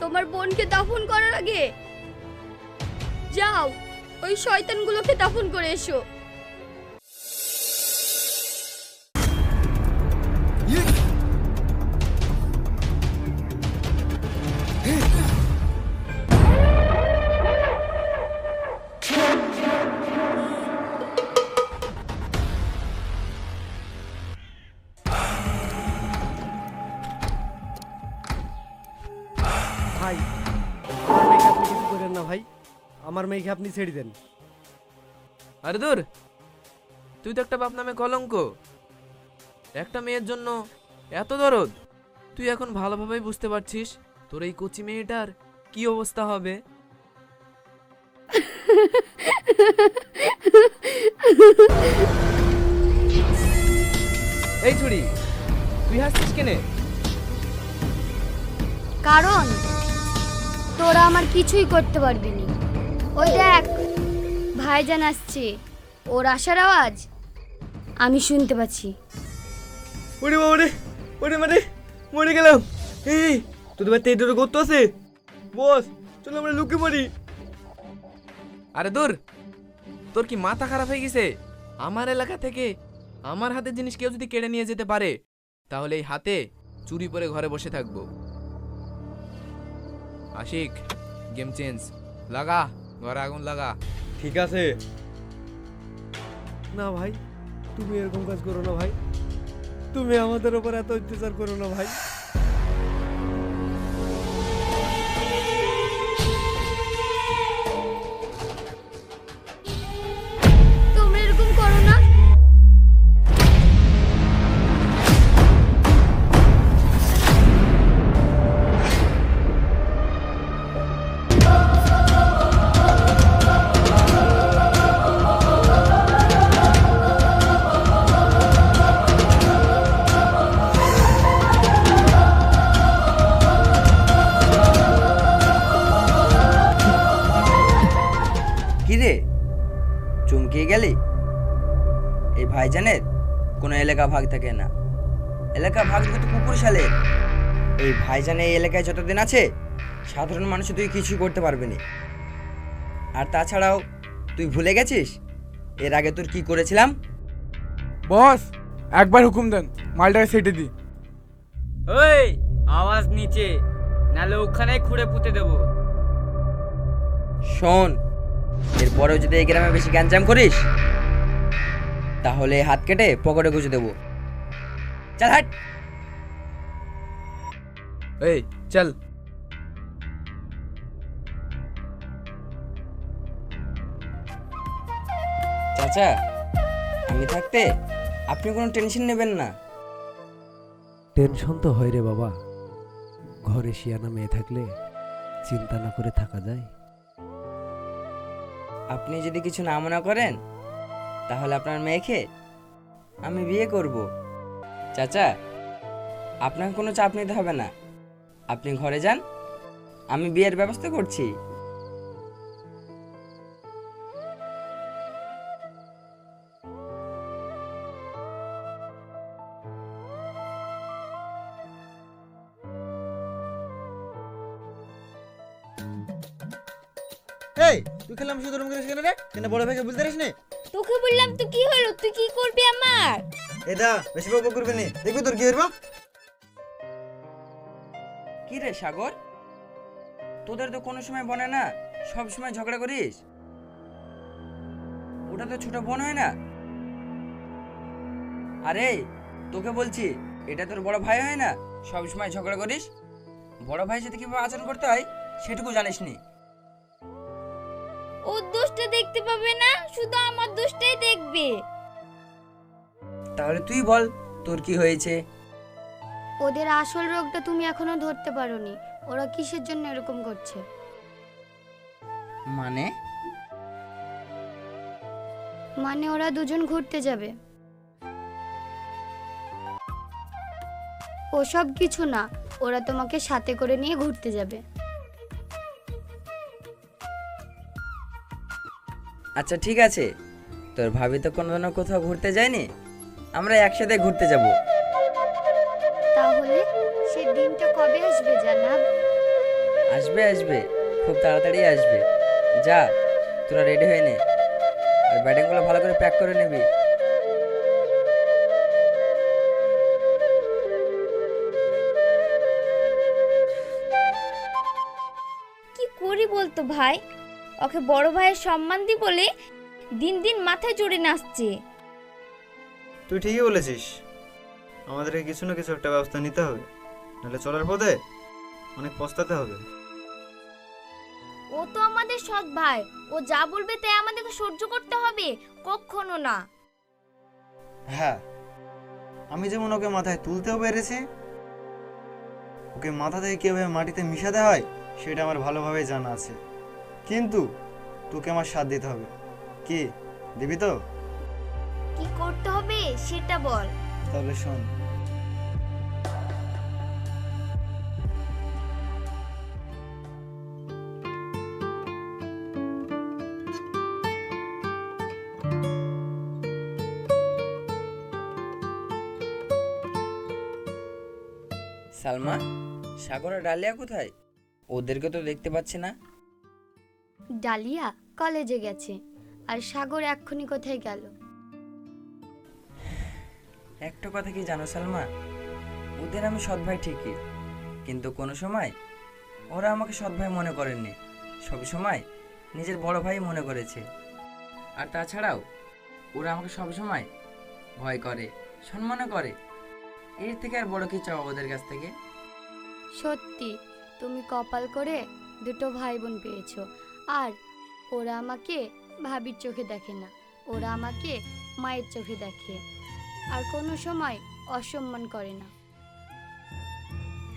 তোমার বোনকে দাফন করার আগে যাও ওই শয়তানগুলোকে দাফন করে এসো। ভাই আমার মেয়েকে আপনি কিছু করেন না ভাই, আমার মেয়েকে আপনি ছেড়ে দেন। আরে দূর, তুই তো একটা বাপ নামে কলঙ্ক। একটা মেয়ের জন্য এত দরদ। তুই এখন ভালোভাবেই বুঝতে পারছিস তোর এই কচি মেয়েটার কি অবস্থা হবে। এই ছুরি, তুই হাসছিস কেনে? কারণ তোরা আমার কিছুই করতে পারবি না। ওই দেখ ভাইজান আসছে, ওর আসার আওয়াজ আমি শুনতে পাচ্ছি। ওরে বাবা রে, ওরে মানে মরে গেলাম। এই তোদের বাড়িতে এই করতে আছে বস, চলো আমরা লুকিয়ে পড়ি। আরে দূর, তোর কি মাথা খারাপ হয়ে গেছে? আমার এলাকা থেকে আমার হাতে জিনিস কেউ যদি কেড়ে নিয়ে যেতে পারে তাহলে এই হাতে চুরি পরে ঘরে বসে থাকবো। আশিক, গেম চেঞ্জ, লাগা ঘরে আগুন লাগা। ঠিক আছে। না ভাই, তুমি এরকম কাজ করো না ভাই, তুমি আমাদের উপর এত অত্যাচার করো না ভাই। তোমরা এরকম করো না। কিরে চমকে গেলি? এই ভাইজানের কোনো এলাকা ভাগ থাকে না, এলাকা ভাগ কিন্তু কুকুর শালের। এই ভাইজান এই এলাকায় যতদিন আছে সাধারণ মানুষ তুই কিছুই করতে পারবি না। আর তাছাড়াও তুই ভুলে গেছিস এর আগে তোর কি করেছিলাম? বস একবার হুকুম দেন, মালটাকে সেটে দি। ওই আওয়াজ নিচে, নালে ওখানেই খুঁড়ে পুঁতে দেবো। শোন, এরপরেও যদি এই গ্রামে বেশি গ্যাঞ্জাম করিস তাহলে হাত কেটে পকেটে গুঁজে দেবো। চল হাট। এই চল। চাচা, আমি থাকতে আপনি কোনো টেনশন নেবেন না। টেনশন তো হয় রে বাবা, ঘরে শিয়ানা মেয়ে থাকলে চিন্তা না করে থাকা যায়। আপনি যদি কিছু না মনে করেন তাহলে আপনার মেয়েকে আমি বিয়ে করব। চাচা, আপনাকে কোনো চাপ নিতে হবে না, আপনি ঘরে যান, আমি বিয়ের ব্যবস্থা করছি। এই তুই খেলাম শুধু রুম করিস কেন রে? কেন বড় ভাইকে বলতে পারিস না? তোকে বললাম তো কি হলো, তুই কি করবি আমার? এদা বেশি বকবক করবি না, দেখবি তোর কি হইব। কি রে সাগর, তোদের তো কোনো সময় বনে না, সব সময় ঝগড়া করিস। ওটা তো ছোট বোন হয় না? আরে তোকে বলছি, এটা তোর বড় ভাই হয় না, সব সময় ঝগড়া করিস। বড় ভাইয়ের সাথে কিভাবে আচরণ করতে হয় সেটুকু জানিস নি। ওর দোষটা দেখতে পাবে না, শুধু আমার দোষটাই দেখবে। তাহলে তুই বল তোর কি হয়েছে? ওদের আসল রোগটা তুমি এখনো ধরতে পারোনি। ওরা কিসের জন্য এরকম করছে? মানে? মানে ওরা দুজন ঘুরতে যাবে। ওসব কিছু না, ওরা তোমাকে সাথে করে নিয়ে ঘুরতে যাবে। আচ্ছা ঠিক আছে, তোর ভাবি তো কোনো দিনও কোথাও ঘুরতে যায়নি, আমরা একসাথে ঘুরতে যাব। তাহলে সে দিনটা কবে আসবে জানাব? আসবে আসবে, খুব তাড়াতাড়ি আসবে। যা, তোরা রেডি হয়ে নে, আর ব্যাটিংগুলো ভালো করে প্যাক করে নিবি। কি করি বলতো ভাই, ওকে বড় ভাইয়ের সম্মান দি বলে দিন দিন মাথায় চড়ে নাচছে। তুই ঠিকই বলেছিস, আমাদেরকে কিছু না কিছু একটা ব্যবস্থা নিতে হবে, নাহলে চলার পথে অনেক পস্তাতে হবে। ও তো আমাদের সৎ ভাই, ও যা বলবে তাই আমাদেরকে সহ্য করতে হবে, কখনো না। হ্যাঁ, আমি যেমন ওকে মাথায় তুলতেও পেরেছি, ওকে মাথা থেকে কীভাবে মাটিতে মিশাতে হয় সেটা আমার ভালোভাবে জানা আছে। কিন্তু তোকে আমার সাথ দিতে হবে। কি দিবি তো? কি করতে হবে সেটা বল। তাহলে শোন। সালমা, সাগর আর ডালিয়া কোথায়? ওদেরকে তো দেখতে পাচ্ছি না। ডালিয়া কলেজে গেছে, আর সাগর এক্ষুনি কোথায় গেল? একটা কথা কি জানো সালমা, ওদের আমি সৎ ভাই ঠিকই, কিন্তু কোনো সময় ওরা আমাকে সৎ ভাই মনে করেননি, সব সময় নিজের বড় ভাই মনে করেছে। আর তাছাড়াও ওরা আমাকে সব সময় ভয় করে, সম্মানও করে। এর থেকে আর বড় কি চাও ওদের কাছ থেকে? সত্যি তুমি কপাল করে দুটো ভাই বোন পেয়েছো। আর ওরা আমাকে ভাবির চোখে দেখে না, ওরা আমাকে মায়ের চোখে দেখে, আর কোনো সময় অসম্মান করে না।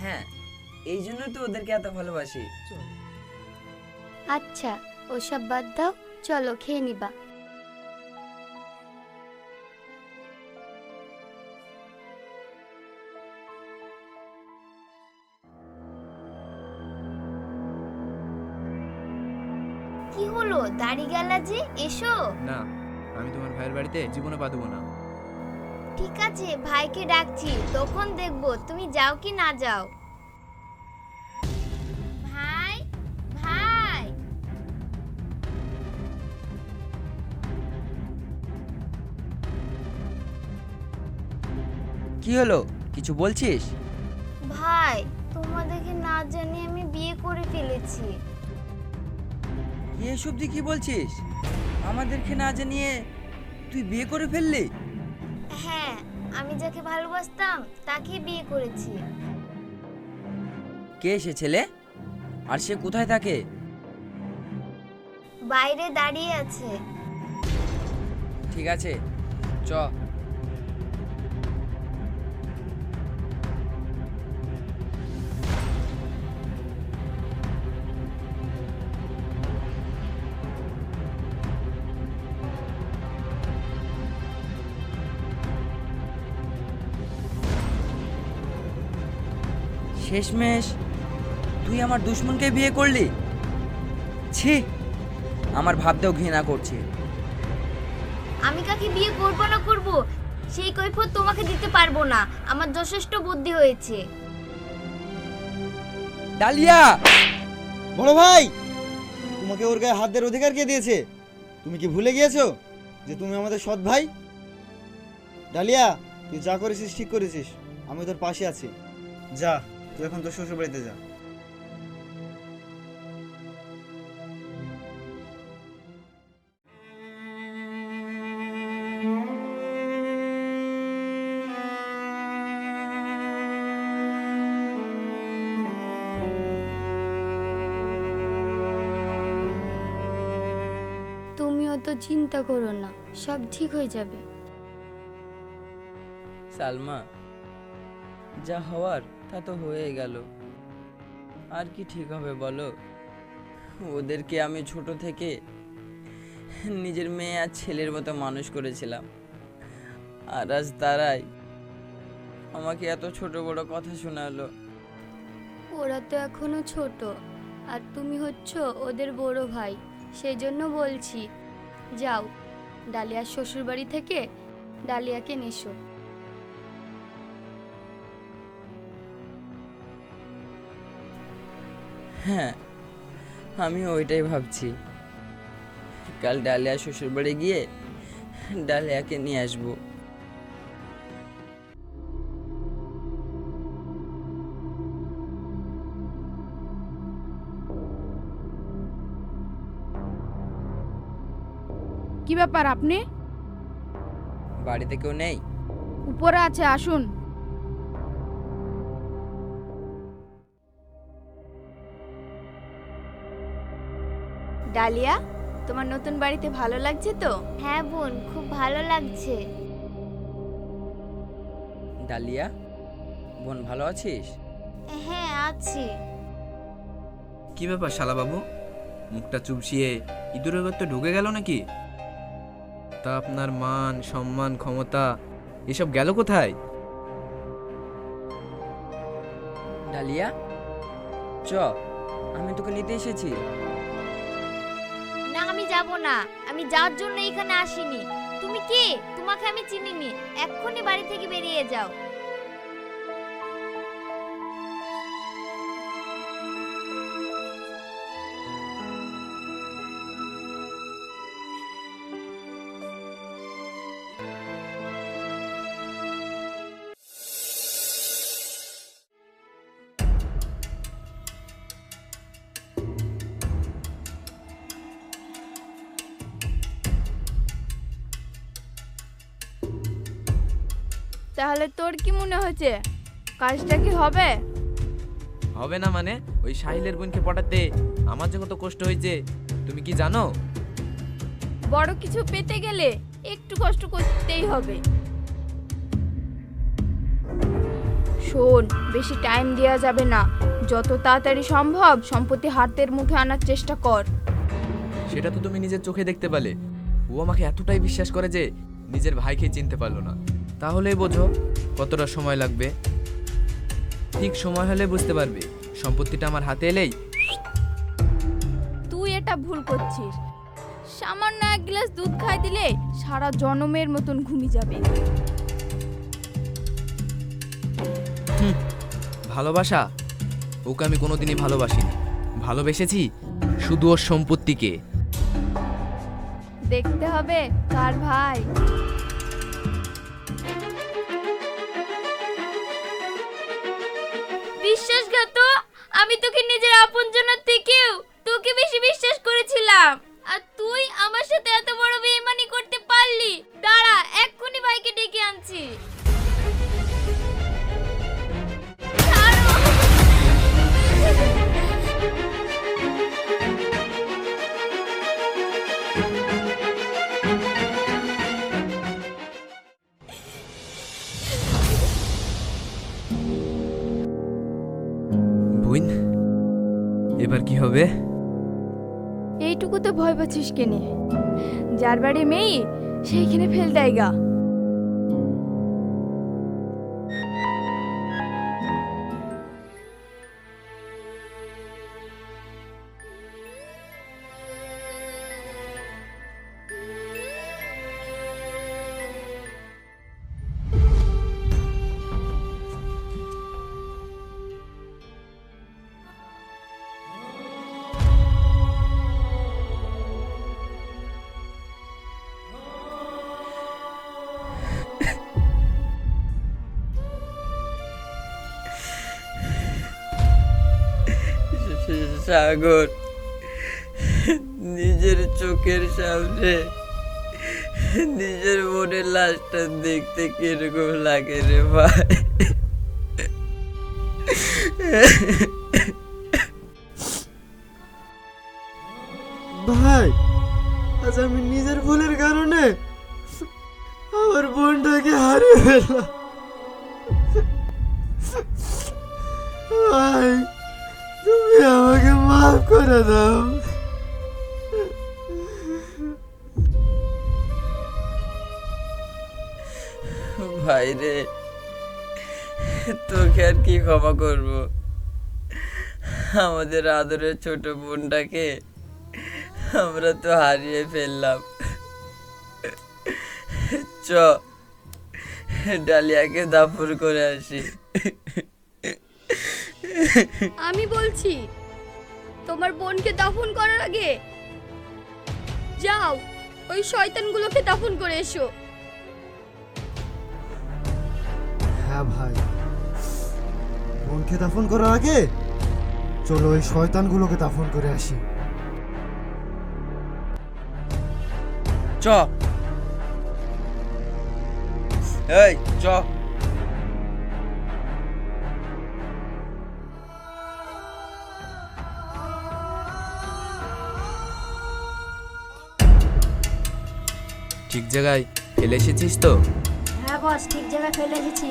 হ্যাঁ, এই জন্য তো ওদেরকে এত ভালোবাসি। আচ্ছা, ওসব বাদ দাও, চলো খেয়ে নিবা। কি হলো, দাড়ি গেলা যে? এসো। না, আমি তোমার ভাইয়ের বাড়িতে জীবনে পা দেবো না। ঠিক আছে, ভাইকে ডাকছি, তখন দেখবো তুমি যাও কি না যাও। ভাই, ভাই। কি হলো, কিছু বলছিস? ভাই, তোমাদেরকে না জানিয়ে আমি বিয়ে করে ফেলেছি। এসব তুই কি বলছিস? আমাদেরকে না জানিয়ে তুই বিয়ে করে ফেললি? হ্যাঁ, আমি যাকে ভালোবাসতাম তাকে বিয়ে করেছি। কে সে ছেলে, আর সে কোথায় থাকে? বাইরে দাঁড়িয়ে আছে। ঠিক আছে, চ। শেষমেশ তুই আমার দুশ্মনকে বিয়ে করলি? ছি, আমার ভাবতেও ঘৃণা করছে। আমি কাকে বিয়ে করব না করব সেই কৈফিয়ত তোমাকে দিতে পারবো না, আমার যথেষ্ট বুদ্ধি হয়েছে। ডালিয়া! বড় ভাই, তোমাকে ওর গায়ে হাত দেওয়ার অধিকার কে দিয়েছে? তুমি কি ভুলে গিয়েছো যে তুমি আমাদের সৎ ভাই? ডালিয়া, তুই যা করেছিস ঠিক করেছিস, আমি তোর পাশে আছি। যা, তুই এখন তোর শ্বশুর বাড়িতে যা। তুমিও তো চিন্তা করো না, সব ঠিক হয়ে যাবে। সালমা, যা হওয়ার তা তো হয়ে গেল, আর কি ঠিক হবে বলো? ওদেরকে আমি ছোট থেকে নিজের মেয়ে আর ছেলের মতো মানুষ করেছিলাম, আর আজ তারাই আমাকে এত ছোট বড় কথা শোনালো। ওরা তো এখনো ছোট, আর তুমি হচ্ছ ওদের বড় ভাই, সেই জন্য বলছি, যাও ডালিয়ার শ্বশুর বাড়ি থেকে ডালিয়াকে নেশো। হ্যাঁ, আমি ওইটাই ভাবছি। কাল ডালিয়া শ্বশুর বাড়ি গিয়ে ডালিয়াকে নিয়ে আসবো। কি ব্যাপার আপনি? বাড়িতে কেউ নেই? উপরে আছে, আসুন। ডালিয়া, তোমার নতুন বাড়িতে ভালো লাগছে তো? হ্যাঁ বোন, খুব ভালো লাগছে। ডালিয়া, বোন ভালো আছিস? হ্যাঁ আছি। কি ব্যাপার শালা বাবু, মুখটা চুপসিয়ে ইঁদুরের গর্তে ঢুকে গেল নাকি? তা আপনার মান সম্মান ক্ষমতা এসব গেল কোথায়? ডালিয়া চ, আমি তোকে নিতে এসেছি। না আমি যাব না, আমি যাওয়ার জন্য এখানে আসিনি। তুমি কে? তোমাকে আমি চিনিনি। এক্ষুনি বাড়ি থেকে বেরিয়ে যাও। তাহলে তোর কি মনে হয়েছে, কাজটা কি হবে? হবে না মানে? ওই সাহিলের বোনকে পটাতে আমার যে কত কষ্ট হয়েছে তুমি কি জানো? বড় কিছু পেতে গেলে একটু কষ্ট করতেই হবে। শোন, বেশি টাইম দেওয়া যাবে না। যত তাড়াতাড়ি সম্ভব সম্পত্তি হাতের মুঠে আনার চেষ্টা কর। সেটা তো তুমি নিজের চোখে দেখতে পেলে। ও আমাকে এতটাই বিশ্বাস করে যে নিজের ভাইকে চিনতে পারলো না। তাহলেই বোঝো কতটা সময় লাগবে। ঠিক সময় হলে বুঝতে পারবে। সম্পত্তিটা আমার হাতে এলেই। তুই এটা ভুল করছিস। সামান্য এক গ্লাস দুধ খাই দিলে সারা জনমের মতন ঘুমিয়ে যাবে। ভালোবাসা? ওকে আমি কোনোদিনই ভালোবাসিনি। ভালোবেসেছি শুধু ওর সম্পত্তিকে। দেখতে হবে কার ভাই। বিশ্বাসঘাত! আমি তোকে নিজের আপনজনের থেকেও তোকে বেশি বিশ্বাস করেছিলাম, আর তুই আমার সাথে এত বড় বেঈমানি করতে পারলি? দাঁড়া, এক্ষুনি ভাইকে ডেকে আনছি। ছাড়ো! বোন, এবার কি হবে? এইটুকু তো ভয় পাচ্ছিস কেনে? যার বাড়ি মেয়ে সেইখানে ফেল দেয় গা। সাগর, নিজের চোখের সামনে নিজের বোনের লাশটা দেখতে কিরকম লাগে রে ভাই। ভাই, আজ আমি নিজের ভুলের কারণে আমার বোনটাকে হারিয়ে ফেললাম। ভাই, তুমি আমাকে মাফ করে দাও। ভাই রে, তোকে আর কি ক্ষমা করব? আমাদের আদরের ছোট বোনটাকে আমরা তো হারিয়ে ফেললাম। চ, ডালিয়াকে দাফন করে আসি। আমি বলছি তোমার বোনকে দাফন করার আগে যাও ওই শয়তানগুলোকে দাফন করে এসো। হ্যাঁ ভাই, বোনকে দাফন করার আগে চলো ওই শয়তানগুলোকে দাফন করে আসি। চ এই চ। ঠিক জায়গায় ফেলে এসেছিস তো? হ্যাঁ বস, ঠিক জায়গায় ফেলে এসেছি।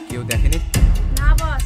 কেউ দেখেনি? না বস।